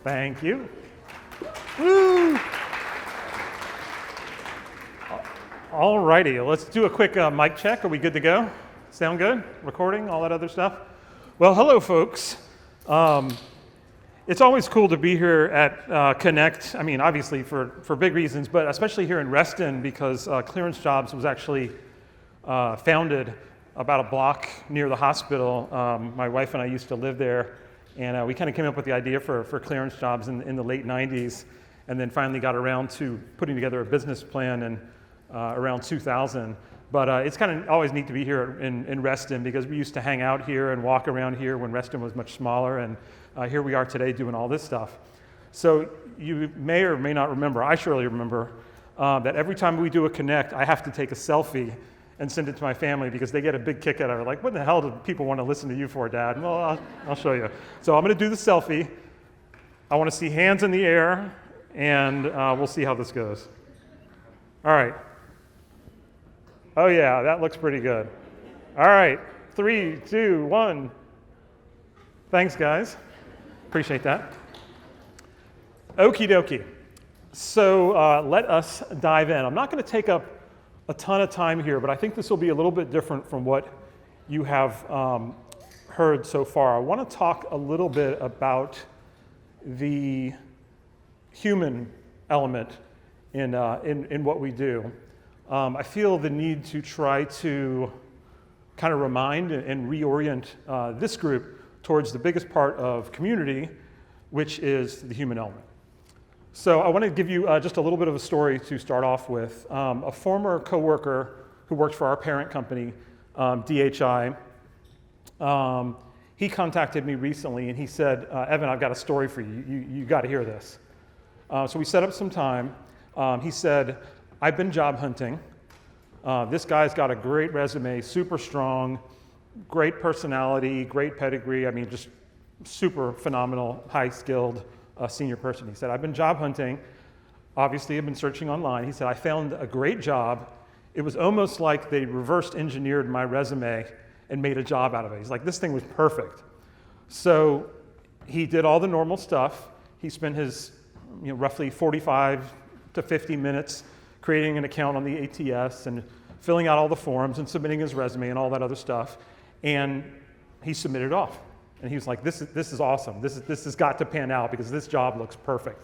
Thank you. Woo! All righty, let's do a quick mic check. Are we good to go? Sound good? Recording, all that other stuff? Well, hello, folks. It's always cool to be here at Connect. I mean, obviously for big reasons, but especially here in Reston because ClearanceJobs was actually founded about a block near the hospital. My wife and I used to live there, and we kind of came up with the idea for ClearanceJobs in the late 90s, and then finally got around to putting together a business plan in around 2000. But it's kind of always neat to be here in Reston because we used to hang out here and walk around here when Reston was much smaller, and here we are today doing all this stuff. So you may or may not remember, I surely remember, that every time we do a Connect, I have to take a selfie and send it to my family because they get a big kick out of it. Like, what the hell do people want to listen to you for, Dad? Well, I'll show you. So I'm going to do the selfie. I want to see hands in the air, and we'll see how this goes. All right. Oh, yeah, that looks pretty good. All right, 3, 2, 1. Thanks, guys. Appreciate that. Okie dokie. So let us dive in. I'm not going to take up a ton of time here, but I think this will be a little bit different from what you have heard so far. I want to talk a little bit about the human element in what we do. I feel the need to try to kind of remind and reorient this group towards the biggest part of community, which is the human element. So I want to give you just a little bit of a story to start off with. A former coworker who worked for our parent company, DHI, he contacted me recently and he said, Evan, I've got a story for you. You got to hear this. So we set up some time. He said, I've been job hunting. This guy's got a great resume, super strong, great personality, great pedigree. I mean, just super phenomenal, high-skilled senior person. He said, I've been job hunting. Obviously, I've been searching online. He said, I found a great job. It was almost like they reverse engineered my resume and made a job out of it. He's like, this thing was perfect. So he did all the normal stuff. He spent his roughly 45 to 50 minutes creating an account on the ATS and filling out all the forms and submitting his resume and all that other stuff. And he submitted it off. And he was like, this is awesome. This has got to pan out because this job looks perfect.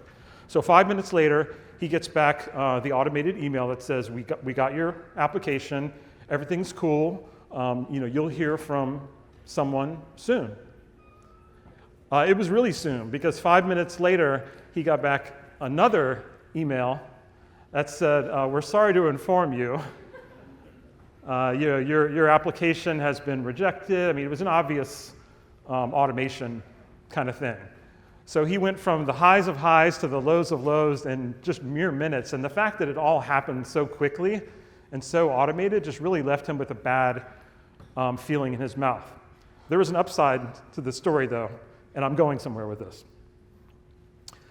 So 5 minutes later, he gets back the automated email that says, we got your application. Everything's cool. You'll hear from someone soon. It was really soon because 5 minutes later, he got back another email that said, we're sorry to inform you, your application has been rejected. I mean, it was an obvious automation kind of thing. So he went from the highs of highs to the lows of lows in just mere minutes. And the fact that it all happened so quickly and so automated just really left him with a bad feeling in his mouth. There was an upside to the story, though, and I'm going somewhere with this.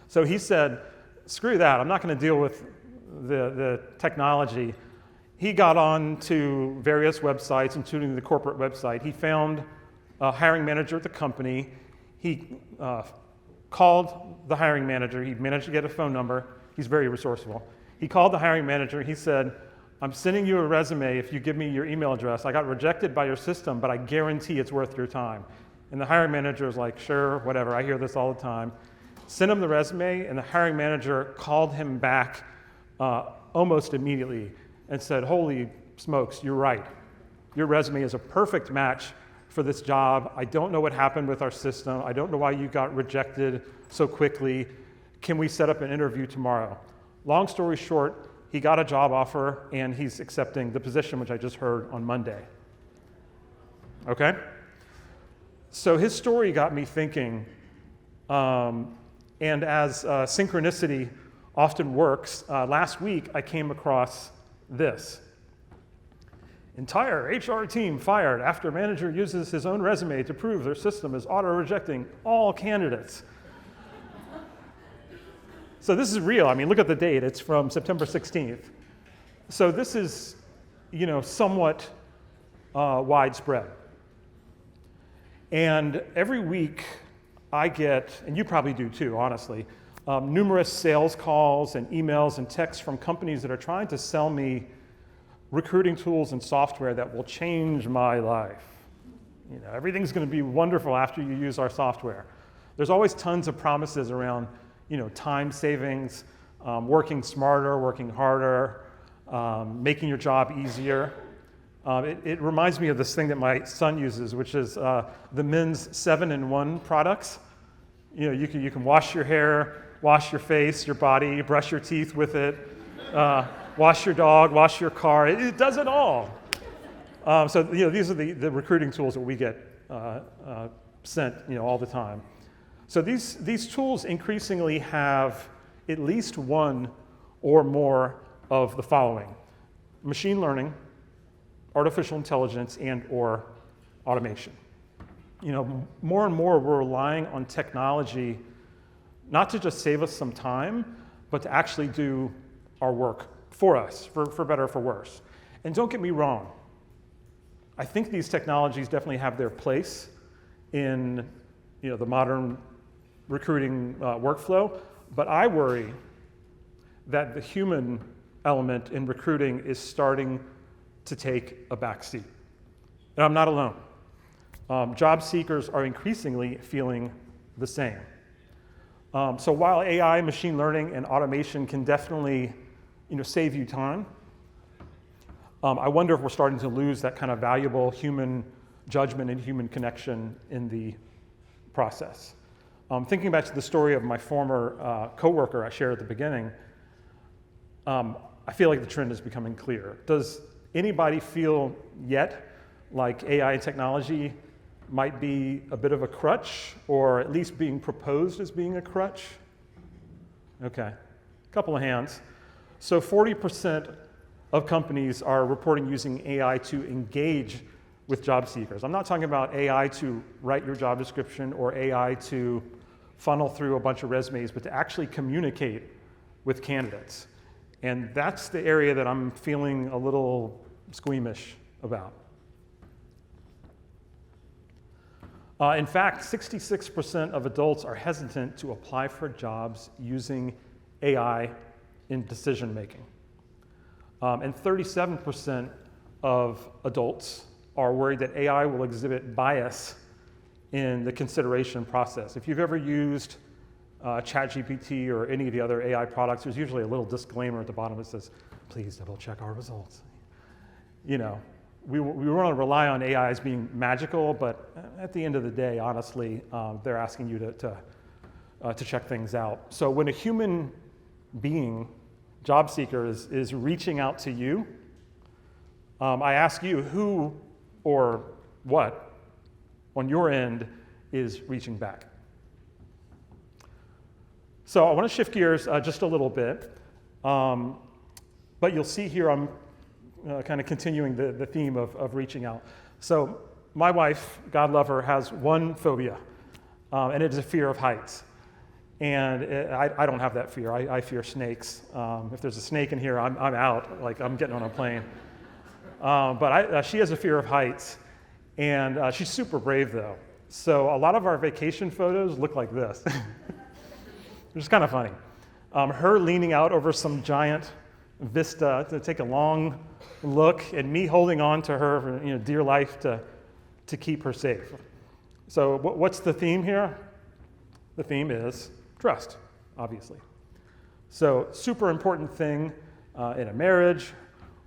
So he said, screw that. I'm not going to deal with the technology. He got on to various websites, including the corporate website. He found a hiring manager at the company. He called the hiring manager. He managed to get a phone number. He's very resourceful. He called the hiring manager. He said, I'm sending you a resume if you give me your email address. I got rejected by your system, but I guarantee it's worth your time. And the hiring manager was like, sure, whatever. I hear this all the time. Sent him the resume, and the hiring manager called him back almost immediately and said, holy smokes, you're right. Your resume is a perfect match for this job. I don't know what happened with our system. I don't know why you got rejected so quickly. Can we set up an interview tomorrow? Long story short, he got a job offer and he's accepting the position, which I just heard on Monday. Okay? So his story got me thinking, and as synchronicity often works, last week I came across this. Entire HR team fired after manager uses his own resume to prove their system is auto-rejecting all candidates. So this is real. I mean, look at the date. It's from September 16th. So this is, somewhat widespread. And every week I get, and you probably do too, honestly, numerous sales calls and emails and texts from companies that are trying to sell me recruiting tools and software that will change my life. You know, everything's going to be wonderful after you use our software. There's always tons of promises around, you know, time savings, working smarter, working harder, making your job easier. It reminds me of this thing that my son uses, which is the men's 7-in-1 products. You know, you can wash your hair, wash your face, your body, brush your teeth with it, wash your dog, wash your car. It does it all. So you know, these are the recruiting tools that we get sent, you know, all the time. So these tools increasingly have at least one or more of the following: machine learning, artificial intelligence, and or automation. You know, more and more we're relying on technology not to just save us some time, but to actually do our work for us, for better or for worse. And don't get me wrong, I think these technologies definitely have their place in, you know, the modern recruiting workflow, but I worry that the human element in recruiting is starting to take a back seat. And I'm not alone. Job seekers are increasingly feeling the same. So while AI, machine learning, and automation can definitely, you know, save you time, I wonder if we're starting to lose that kind of valuable human judgment and human connection in the process. Thinking back to the story of my former coworker I shared at the beginning, I feel like the trend is becoming clear. Does anybody feel yet like AI and technology might be a bit of a crutch, or at least being proposed as being a crutch? Okay, a couple of hands. So 40% of companies are reporting using AI to engage with job seekers. I'm not talking about AI to write your job description or AI to funnel through a bunch of resumes, but to actually communicate with candidates. And that's the area that I'm feeling a little squeamish about. In fact, 66% of adults are hesitant to apply for jobs using AI in decision making. And 37% of adults are worried that AI will exhibit bias in the consideration process. If you've ever used ChatGPT or any of the other AI products, there's usually a little disclaimer at the bottom that says, please double check our results. You know, we want to rely on AI as being magical, but at the end of the day, honestly, they're asking you to check things out. So when a human being, job seeker, is reaching out to you, I ask you, who or what on your end is reaching back? So I want to shift gears just a little bit, but you'll see here I'm kind of continuing the theme of reaching out. So my wife, God love her, has one phobia, and it is a fear of heights. And I don't have that fear. I fear snakes. If there's a snake in here, I'm out. Like, I'm getting on a plane. But she has a fear of heights, and she's super brave though. So a lot of our vacation photos look like this, which is kind of funny. Her leaning out over some giant vista to take a long look, and me holding on to her for, you know, dear life to keep her safe. So what's the theme here? The theme is trust, obviously. So super important thing in a marriage,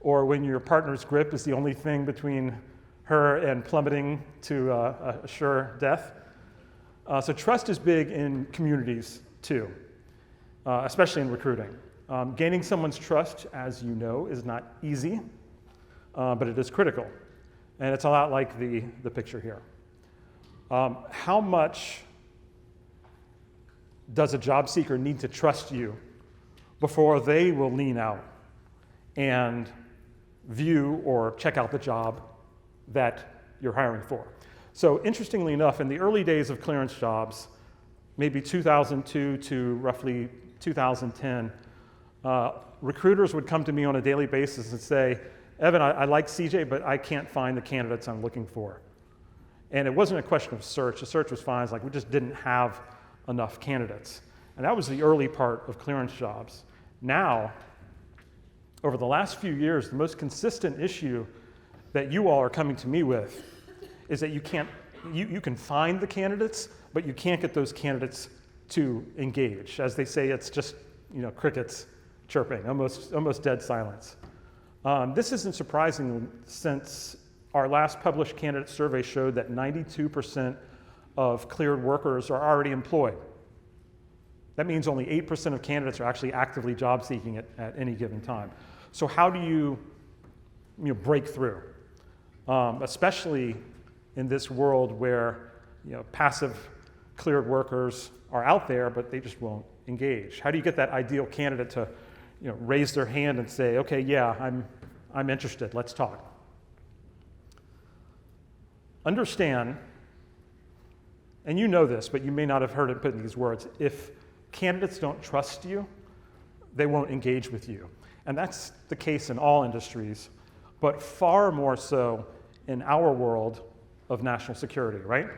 or when your partner's grip is the only thing between her and plummeting to a sure death. So trust is big in communities too, especially in recruiting. Gaining someone's trust, as you know, is not easy, but it is critical. And it's a lot like the picture here. How much does a job seeker need to trust you before they will lean out and view or check out the job that you're hiring for? So interestingly enough, in the early days of ClearanceJobs, maybe 2002 to roughly 2010, recruiters would come to me on a daily basis and say, Evan, I like CJ, but I can't find the candidates I'm looking for. And it wasn't a question of search. The search was fine. It's like we just didn't have enough candidates. And that was the early part of ClearanceJobs. Now, over the last few years, the most consistent issue that you all are coming to me with is that you can find the candidates, but you can't get those candidates to engage. As they say, it's just crickets chirping, almost dead silence. This isn't surprising since our last published candidate survey showed that 92% of cleared workers are already employed. That means only 8% of candidates are actually actively job seeking at any given time. So how do you break through? Especially in this world where passive cleared workers are out there, but they just won't engage. How do you get that ideal candidate to raise their hand and say, okay, yeah, I'm interested, let's talk. Understand, and you know this, but you may not have heard it put in these words, if candidates don't trust you, they won't engage with you. And that's the case in all industries, but far more so in our world of national security, right?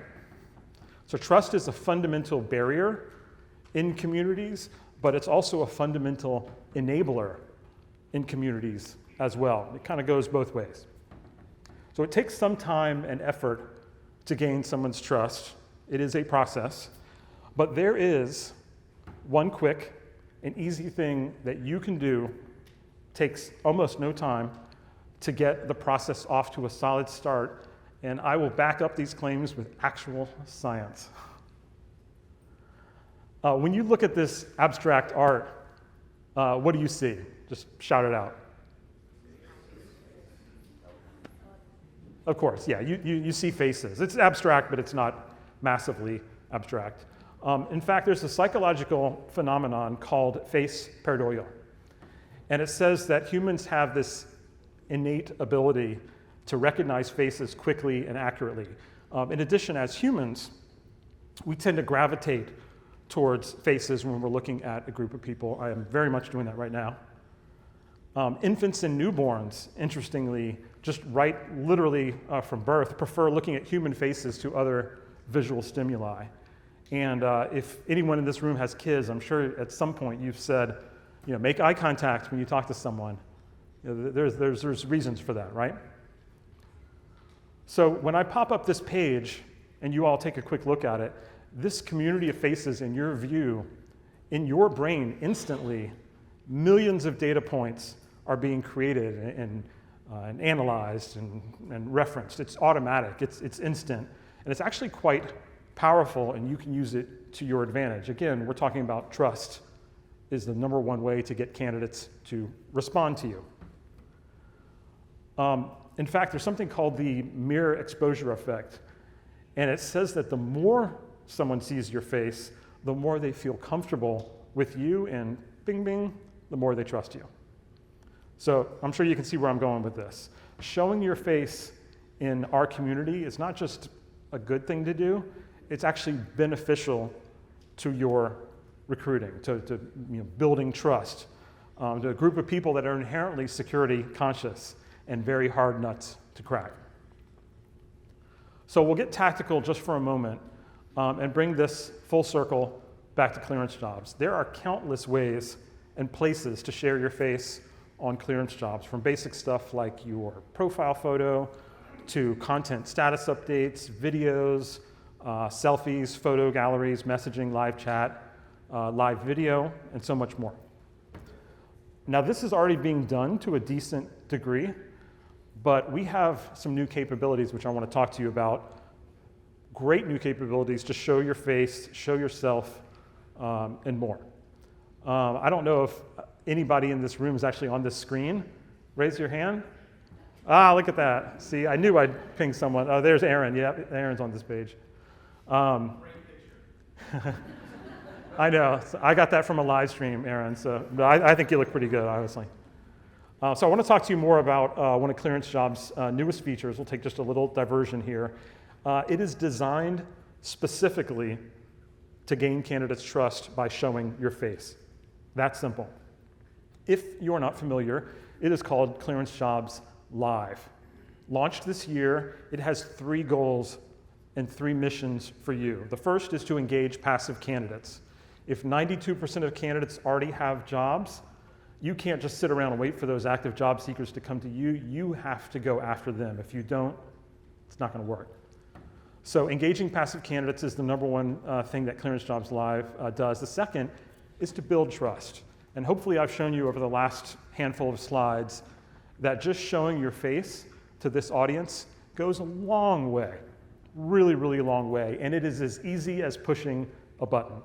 So trust is a fundamental barrier in communities, but it's also a fundamental enabler in communities as well. It kind of goes both ways. So it takes some time and effort to gain someone's trust. It is a process, but there is one quick and easy thing that you can do, takes almost no time, to get the process off to a solid start, and I will back up these claims with actual science. When you look at this abstract art, what do you see? Just shout it out. Of course, yeah, you see faces. It's abstract, but it's not massively abstract. In fact, there's a psychological phenomenon called face pareidolia. And it says that humans have this innate ability to recognize faces quickly and accurately. In addition, as humans, we tend to gravitate towards faces when we're looking at a group of people. I am very much doing that right now. Infants and newborns, interestingly, just literally from birth, prefer looking at human faces to other visual stimuli. And if anyone in this room has kids, I'm sure at some point you've said, make eye contact when you talk to someone. There's reasons for that, right? So when I pop up this page and you all take a quick look at it, this community of faces in your view, in your brain instantly, millions of data points are being created and analyzed and referenced. It's automatic, it's instant, and it's actually quite powerful, and you can use it to your advantage. Again, we're talking about trust is the number one way to get candidates to respond to you. In fact, there's something called the mirror exposure effect, and it says that the more someone sees your face, the more they feel comfortable with you, and bing, bing, the more they trust you. So I'm sure you can see where I'm going with this. Showing your face in our community is not just a good thing to do, it's actually beneficial to your recruiting, to building trust, to a group of people that are inherently security conscious and very hard nuts to crack. So we'll get tactical just for a moment and bring this full circle back to ClearanceJobs. There are countless ways and places to share your face on ClearanceJobs, from basic stuff like your profile photo to content status updates, videos, selfies, photo galleries, messaging, live chat, live video, and so much more. Now, this is already being done to a decent degree, but we have some new capabilities which I want to talk to you about. Great new capabilities to show your face, show yourself, and more. I don't know if anybody in this room is actually on this screen. Raise your hand. Ah, look at that. See, I knew I'd ping someone. Oh, there's Aaron. Yeah, Aaron's on this page. I know. So I got that from a live stream, Aaron. So I think you look pretty good, honestly. So I want to talk to you more about one of ClearanceJobs' newest features. We'll take just a little diversion here. It is designed specifically to gain candidates' trust by showing your face. That simple. If you're not familiar, it is called ClearanceJobs Live. Launched this year, it has 3 goals and 3 missions for you. The first is to engage passive candidates. If 92% of candidates already have jobs, you can't just sit around and wait for those active job seekers to come to you. You have to go after them. If you don't, it's not going to work. So engaging passive candidates is the number one thing that ClearanceJobs Live does. The second is to build trust. And hopefully I've shown you over the last handful of slides that just showing your face to this audience goes a long way, really, really long way. And it is as easy as pushing a button.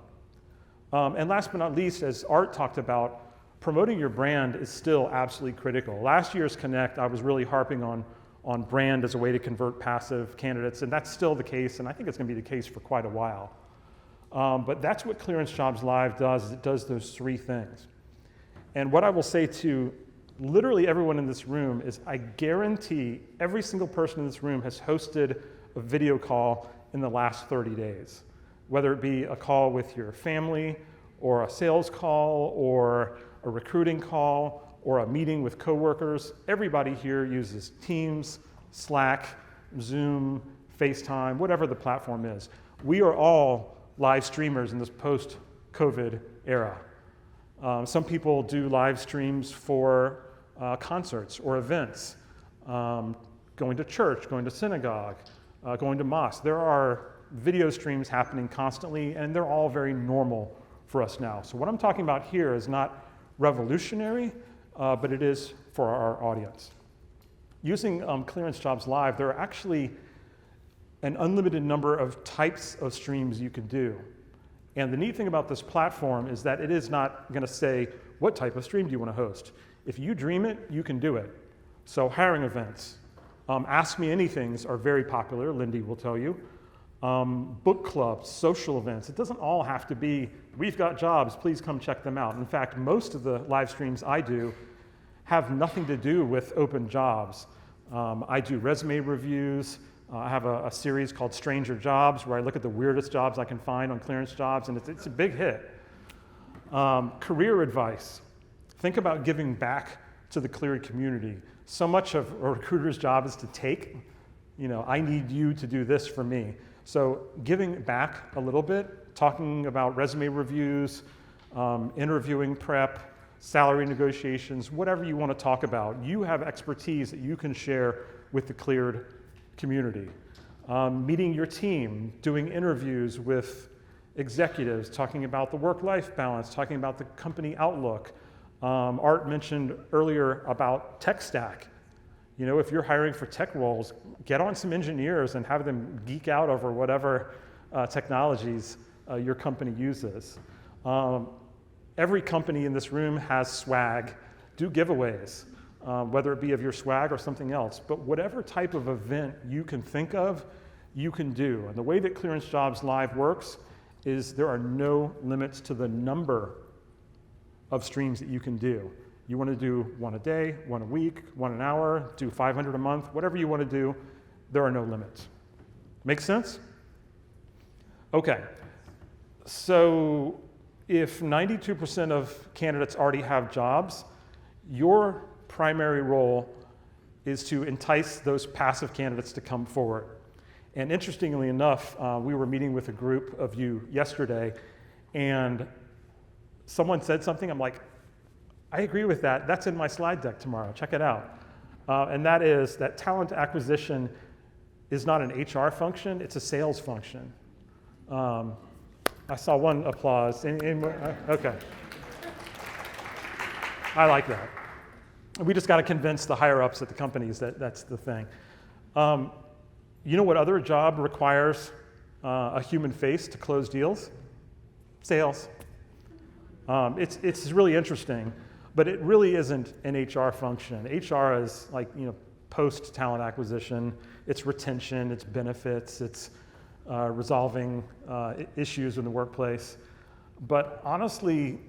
And last but not least, as Art talked about, promoting your brand is still absolutely critical. Last year's Connect, I was really harping on brand as a way to convert passive candidates, and that's still the case, and I think it's going to be the case for quite a while. But that's what ClearanceJobs Live does, is it does those 3 things. And what I will say to literally everyone in this room is I guarantee every single person in this room has hosted a video call in the last 30 days, whether it be a call with your family, or a sales call, or a recruiting call, or a meeting with coworkers. Everybody here uses Teams, Slack, Zoom, FaceTime, whatever the platform is. We are all live streamers in this post-COVID era. Some people do live streams for concerts or events, going to church, going to synagogue, going to mosque. There are video streams happening constantly, and they're all very normal for us now. So what I'm talking about here is not revolutionary, but it is for our audience. Using ClearanceJobs Live, there are actually an unlimited number of types of streams you can do. And the neat thing about this platform is that it is not going to say, what type of stream do you want to host? If you dream it, you can do it. So hiring events, Ask Me Anythings are very popular, Lindy will tell you. Book clubs, social events. It doesn't all have to be, we've got jobs, please come check them out. In fact, most of the live streams I do have nothing to do with open jobs. I do resume reviews. I have a series called Stranger Jobs where I look at the weirdest jobs I can find on ClearanceJobs, and it's a big hit. Career advice. Think about giving back to the cleared community. So much of a recruiter's job is to take. You know, I need you to do this for me. So giving back a little bit, talking about resume reviews, interviewing prep, salary negotiations, whatever you want to talk about. You have expertise that you can share with the cleared community. Meeting your team, doing interviews with executives, talking about the work-life balance, talking about the company outlook. Art mentioned earlier about tech stack. You know, if you're hiring for tech roles, get on some engineers and have them geek out over whatever technologies your company uses. Every company in this room has swag. Do giveaways, whether it be of your swag or something else. But whatever type of event you can think of, you can do. And the way that ClearanceJobs Live works is there are no limits to the number of streams that you can do. You want to do one a day, one a week, one an hour, do 500 a month, whatever you want to do, there are no limits. Make sense? Okay, so if 92% of candidates already have jobs, your primary role is to entice those passive candidates to come forward. And interestingly enough, we were meeting with a group of you yesterday, and someone said something, I'm like, I agree with that. That's in my slide deck tomorrow. Check it out. And that is that talent acquisition is not an HR function, it's a sales function. I saw one applause. Okay. I like that. We just got to convince the higher-ups at the companies that that's the thing. You know what other job requires a human face to close deals? Sales. It's really interesting, but it really isn't an HR function. HR is like, you know, post-talent acquisition. It's retention, it's benefits, it's resolving issues in the workplace. But honestly,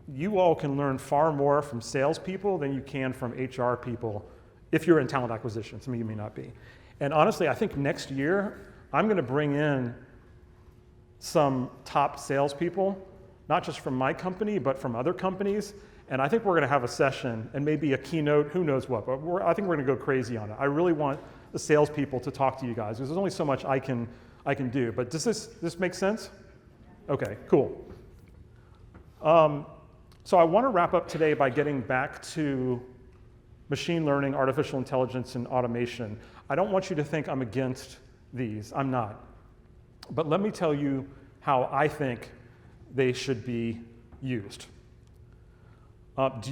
you all can learn far more from salespeople than you can from HR people if you're in talent acquisition. Some of you may not be. And honestly, I think next year, I'm going to bring in some top salespeople, not just from my company, but from other companies. And I think we're going to have a session and maybe a keynote, who knows what, but I think we're going to go crazy on it. I really want the salespeople to talk to you guys, because there's only so much I can do. But does this make sense? Okay, cool. So I want to wrap up today by getting back to machine learning, artificial intelligence, and automation. I don't want you to think I'm against these. I'm not. But let me tell you how I think they should be used. Don't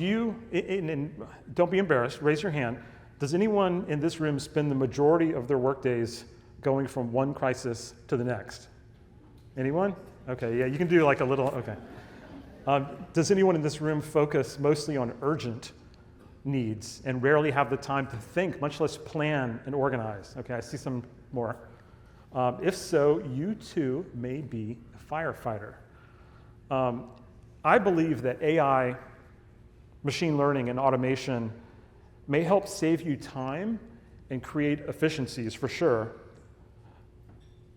be embarrassed, raise your hand. Does anyone in this room spend the majority of their workdays going from one crisis to the next? Anyone? Okay, yeah, you can do like a little, okay. Does anyone in this room focus mostly on urgent needs and rarely have the time to think, much less plan and organize? Okay, I see some more. If so, you too may be a firefighter. I believe that AI, machine learning, and automation may help save you time and create efficiencies for sure.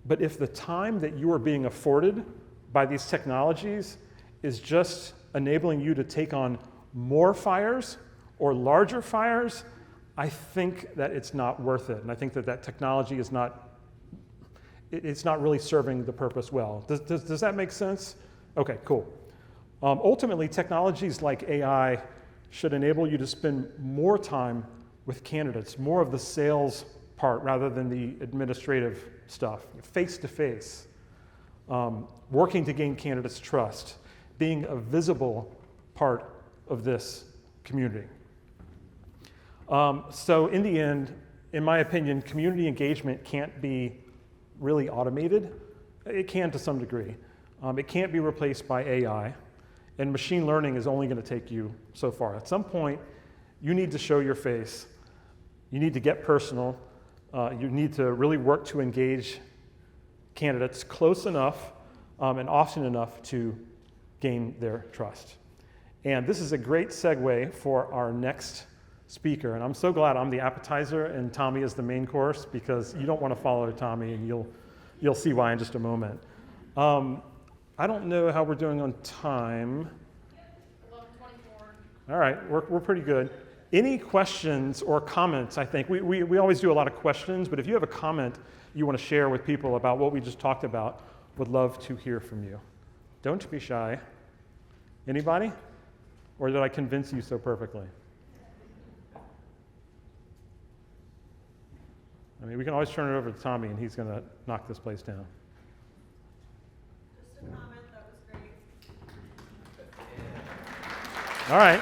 But if the time that you are being afforded by these technologies is just enabling you to take on more fires or larger fires, I think that it's not worth it. And I think that technology is not, it's not really serving the purpose well. Does that make sense? Okay, cool. Ultimately, technologies like AI should enable you to spend more time with candidates, more of the sales part rather than the administrative stuff, face-to-face, working to gain candidates' trust, being a visible part of this community. So in the end, in my opinion, community engagement can't be really automated. It can to some degree. It can't be replaced by AI. And machine learning is only going to take you so far. At some point, you need to show your face. You need to get personal. You need to really work to engage candidates close enough and often enough to gain their trust. And this is a great segue for our next speaker. And I'm so glad I'm the appetizer and Tommy is the main course, because you don't want to follow Tommy, and you'll see why in just a moment. I don't know how we're doing on time. 11:24. All right, we're pretty good. Any questions or comments? I think we always do a lot of questions, but if you have a comment you want to share with people about what we just talked about, would love to hear from you. Don't be shy. Anybody? Or did I convince you so perfectly? I mean, we can always turn it over to Tommy, and he's going to knock this place down. Just a comment, that was great. All right.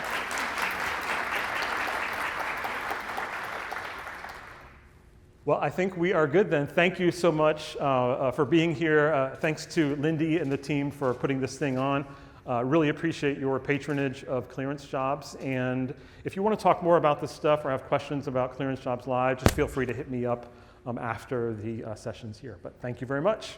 Well, I think we are good then. Thank you so much for being here. Thanks to Lindy and the team for putting this thing on. Really appreciate your patronage of ClearanceJobs. And if you want to talk more about this stuff or have questions about ClearanceJobs Live, just feel free to hit me up after the sessions here. But thank you very much.